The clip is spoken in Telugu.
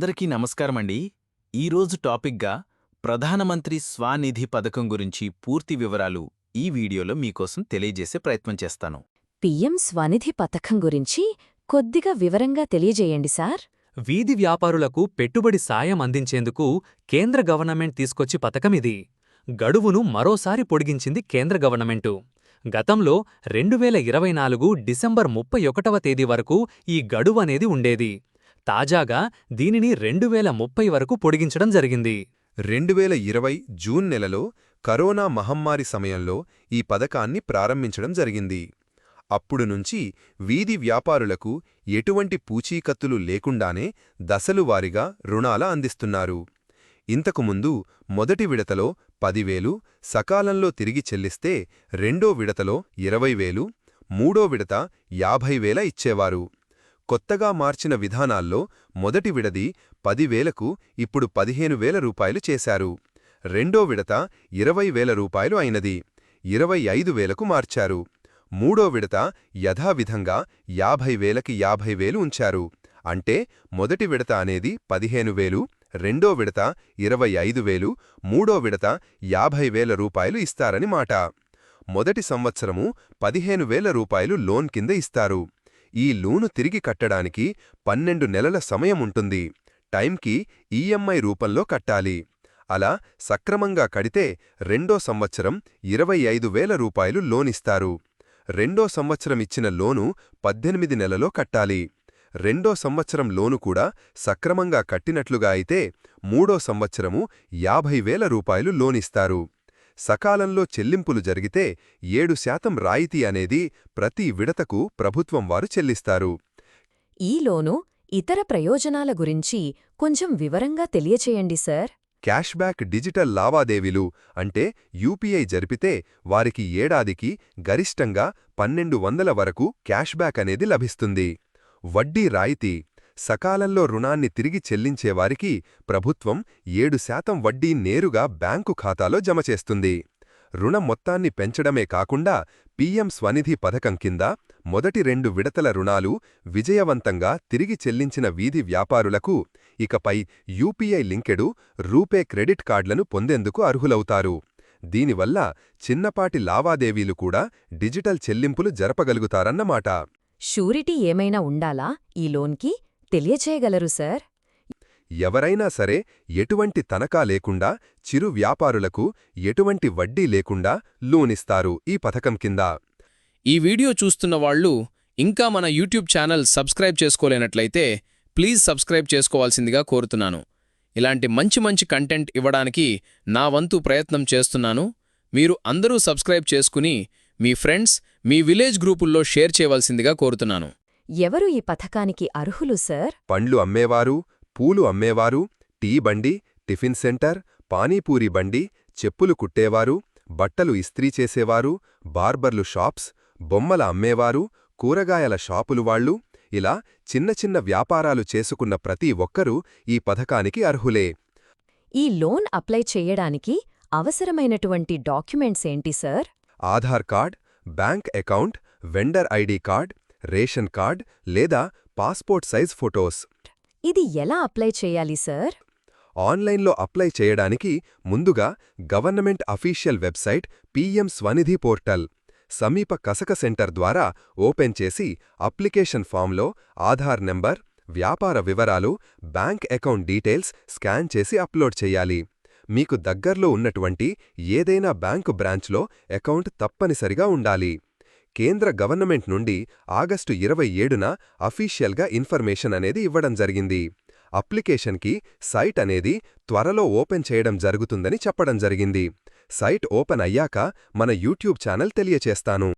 అందరికీ నమస్కారమండి. ఈరోజు టాపిక్గా ప్రధానమంత్రి స్వానిధి పథకం గురించి పూర్తి వివరాలు ఈ వీడియోలో మీకోసం తెలియజేసే ప్రయత్నం చేస్తాను. పీఎం స్వనిధి పథకం గురించి కొద్దిగా వివరంగా తెలియజేయండి సార్. వీధి వ్యాపారులకు పెట్టుబడి సాయం అందించేందుకు కేంద్ర గవర్నమెంట్ తీసుకొచ్చి పథకమిది. గడువును మరోసారి పొడిగించింది కేంద్ర గవర్నమెంటు. గతంలో 2024 డిసెంబర్ 31వ తేదీ వరకు ఈ గడువనేది ఉండేది. తాజాగా దీనిని 2030 వరకు పొడిగించడం జరిగింది. 2020 జూన్ నెలలో కరోనా మహమ్మారి సమయంలో ఈ పథకాన్ని ప్రారంభించడం జరిగింది. అప్పుడు నుంచి వీధి వ్యాపారులకు ఎటువంటి పూచీకత్తులు లేకుండానే దశలువారీగా రుణాల అందిస్తున్నారు. ఇంతకుముందు మొదటి విడతలో 10,000 సకాలంలో తిరిగి చెల్లిస్తే రెండో విడతలో 20,000, మూడో విడత 50,000 ఇచ్చేవారు. కొత్తగా మార్చిన విధానాల్లో మొదటి విడది 10,000కు ఇప్పుడు 15,000 రూపాయలు చేశారు. రెండో విడత 20,000 రూపాయలు అయినది 25,000కు మార్చారు. మూడో విడత యథావిధంగా 50,000కి 50,000 ఉంచారు. అంటే మొదటి విడత అనేది 15,000, రెండో విడత 25,000, మూడో విడత 50,000 రూపాయలు ఇస్తారని మాట. మొదటి సంవత్సరము 15,000 రూపాయలు లోన్ కింద ఇస్తారు. ఈ లోను తిరిగి కట్టడానికి 12 నెలల సమయముంటుంది. టైంకి ఈఎంఐ రూపంలో కట్టాలి. అలా సక్రమంగా కడితే రెండో సంవత్సరం 25,000 రూపాయలు లోనిస్తారు. రెండో సంవత్సరం ఇచ్చిన లోను 18 నెలలో కట్టాలి. రెండో సంవత్సరం లోను కూడా సక్రమంగా కట్టినట్లుగా అయితే మూడో సంవత్సరము 50,000 రూపాయలు లోనిస్తారు. సకాలంలో చెల్లింపులు జరిగితే 7% రాయితీ అనేది ప్రతి విడతకు ప్రభుత్వం వారు చెల్లిస్తారు. ఈ లోను ఇతర ప్రయోజనాల గురించి కొంచెం వివరంగా తెలియచేయండి సార్. క్యాష్బ్యాక్ డిజిటల్ లావాదేవీలు అంటే యూపీఐ జరిపితే వారికి ఏడాదికి గరిష్టంగా 1,200 వరకు క్యాష్బ్యాక్ అనేది లభిస్తుంది. వడ్డీ రాయితీ సకాలంలో రుణాన్ని తిరిగి చెల్లించేవారికి ప్రభుత్వం 7% వడ్డీ నేరుగా బ్యాంకు ఖాతాలో జమ చేస్తుంది. రుణం మొత్తాన్ని పెంచడమే కాకుండా పీఎం స్వనిధి పథకం కింద మొదటి 2 విడతల రుణాలు విజయవంతంగా తిరిగి చెల్లించిన వీధి వ్యాపారులకు ఇకపై యూపీఐ లింకెడు రూపే క్రెడిట్ కార్డులను పొందేందుకు అర్హులవుతారు. దీనివల్ల చిన్నపాటి లావాదేవీలు కూడా డిజిటల్ చెల్లింపులు జరపగలుగుతారన్నమాట. షూరిటీ ఏమైనా ఉండాలా ఈ లోన్కి? తెలియచేయగలరు సార్. ఎవరైనా సరే ఎటువంటి తనఖా లేకుండా చిరు వ్యాపారులకు ఎటువంటి వడ్డీ లేకుండా లోనిస్తారు ఈ పథకం కింద. ఈ వీడియో చూస్తున్న వాళ్ళు ఇంకా మన యూట్యూబ్ ఛానల్ సబ్స్క్రైబ్ చేసుకోలేనట్లయితే ప్లీజ్ సబ్స్క్రైబ్ చేసుకోవాల్సిందిగా కోరుతున్నాను. ఇలాంటి మంచి కంటెంట్ ఇవ్వడానికి నా వంతు ప్రయత్నం చేస్తున్నాను. మీరు అందరూ సబ్స్క్రైబ్ చేసుకుని మీ ఫ్రెండ్స్, మీ విలేజ్ గ్రూపుల్లో షేర్ చేయవలసిందిగా కోరుతున్నాను. ఎవరు ఈ పథకానికి అర్హులు సార్? పండ్లు అమ్మేవారు, పూలు అమ్మేవారు, టీ బండి, టిఫిన్ సెంటర్, పానీపూరి బండి, చెప్పులు కుట్టేవారు, బట్టలు ఇస్త్రీ చేసేవారు, బార్బర్లు షాప్స్, బొమ్మల అమ్మేవారు, కూరగాయల షాపులు వాళ్లు, ఇలా చిన్న వ్యాపారాలు చేసుకున్న ప్రతి ఒక్కరూ ఈ పథకానికి అర్హులే. ఈ లోన్ అప్లై చెయ్యడానికి అవసరమైనటువంటి డాక్యుమెంట్స్ ఏంటి sir? Aadhaar card, bank account, vendor ID card, ration card లేదా పాస్పోర్ట్ సైజ్ ఫొటోస్. ఇది ఎలా అప్లై చేయాలి సార్? ఆన్లైన్లో అప్లై చేయడానికి ముందుగా government official website PM Svanidhi portal సమీప కసక సెంటర్ ద్వారా ఓపెన్ చేసి అప్లికేషన్ ఫామ్లో ఆధార్ నెంబర్, వ్యాపార వివరాలు, బ్యాంక్ అకౌంట్ డీటెయిల్స్ స్కాన్ చేసి అప్లోడ్ చెయ్యాలి. మీకు దగ్గర్లో ఉన్నటువంటి ఏదైనా బ్యాంకు బ్రాంచ్లో అకౌంట్ తప్పనిసరిగా ఉండాలి. కేంద్ర గవర్నమెంట్ నుండి ఆగస్టు 27న అఫీషియల్గా ఇన్ఫర్మేషన్ అనేది ఇవ్వడం జరిగింది. అప్లికేషన్కి సైట్ అనేది త్వరలో ఓపెన్ చేయడం జరుగుతుందని చెప్పడం జరిగింది. సైట్ ఓపెన్ అయ్యాక మన యూట్యూబ్ ఛానల్ తెలియచేస్తాను.